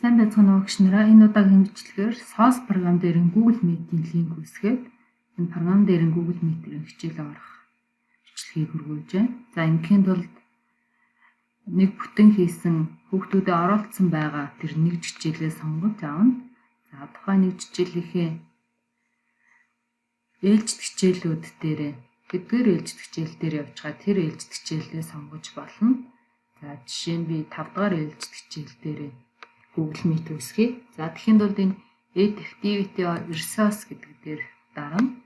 Сайн байцгаана уу гэгч нараа. Энэ удаагийн бичлэгээр SOS програм дээр Google Meet-ийн линк үсгээд энэ програм дээр Google Meet-ийн хичээл орох бичлэгийг хүргүүлж байна. За ингээм тулд нэг бүтэн хийсэн хүүхдүүдэд оролцсон байгаа тэр нэг хичээлээ сонгож авна. За тухайн нэг хичээлийнхээ ээлжид хичээлүүд дээр хэдгээр ээлжид хичээл дээр явж байгаа тэр ээлжид хичээлээ сонгож болно. За жишээ нь би 5 дахь ээлжид хичээл дээр Google Meet үсгэе. За тэгэхээр бол энэ Add Activity Resource гэдэг дээр дарна.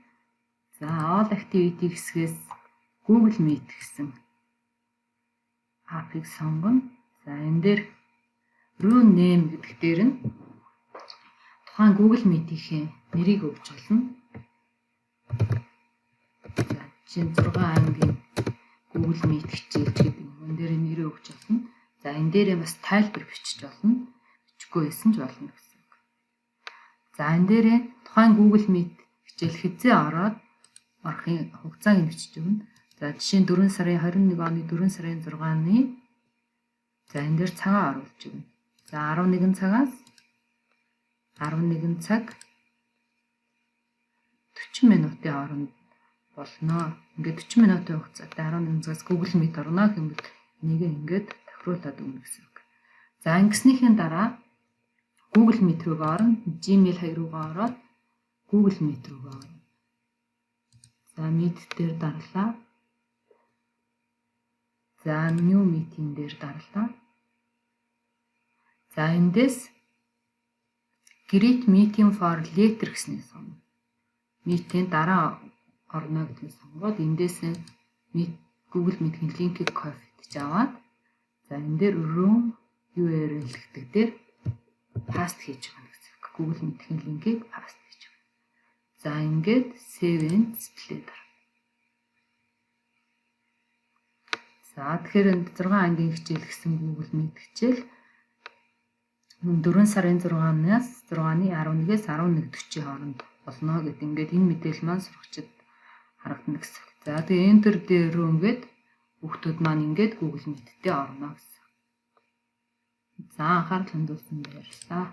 За All Activity хэсгээс Google Meet гэсэн апыг сонгоно. За энэ дээр Room Name гэдэг дээр нь тухайн Google Meet-ийн нэрийг өгч болно. За чинь 6 ангийн Google Meet хичээл гэдэг энэ дээр нэрээ өгч болно. За энэ дээрээ бас тайлбар бичиж болно. Бичихгүй байсан ч болно гэсэн үг. За энэ дээрээ тухайн Google Meet хичээл хэзээ орохын хугацааг бичиж өгнө. За жишээ нь 4 сарын 21 оны 4 сарын 6-ны за энэ дээр цагаа оруулж өгнө. За 11 цагаас 11 цаг 40 минутын хооронд болно. Ингээд 40 минутын хугацаатай 11 цагаас Google Meet орно гэмэд энийг ингээд тохируулаад өгнө гэсэн үг. За ингэснийхээ дараа Google Meet рүү орно. Gmail руугаа ороод Google Meet рүүгээ орно. За Meet дээр дарлаа. За New Meeting дээр дарлаа. За эндээс Create Meeting for Later гэснээр сонгоно. Meet-ийн дараа орно гэдгийг сонгоод эндээс Google Meet-ийн линкийг копиж аваад за энэ дээр Room URL гэдэг дээр паст хийж өгнө гэсэн үг. Google Meet-ийн линкийг паст хийж өгнө. За ингээд Save and Display дараа. За тэгэхээр 6 ангийн хичээл гэсэн Google Meet хичээл 4 сарын 6-наас 6-ны 11-ээс 11:40 хооронд болно гэдэг. Ингээд энэ мэдээлэл маань сурагчид харагдана гэсэн. За тэгээ Enter дээр ингээд хүүхдүүд маань ингээд Google Meet дээр орно гэсэн. За анхаарал хандуулсанд баярлалаа.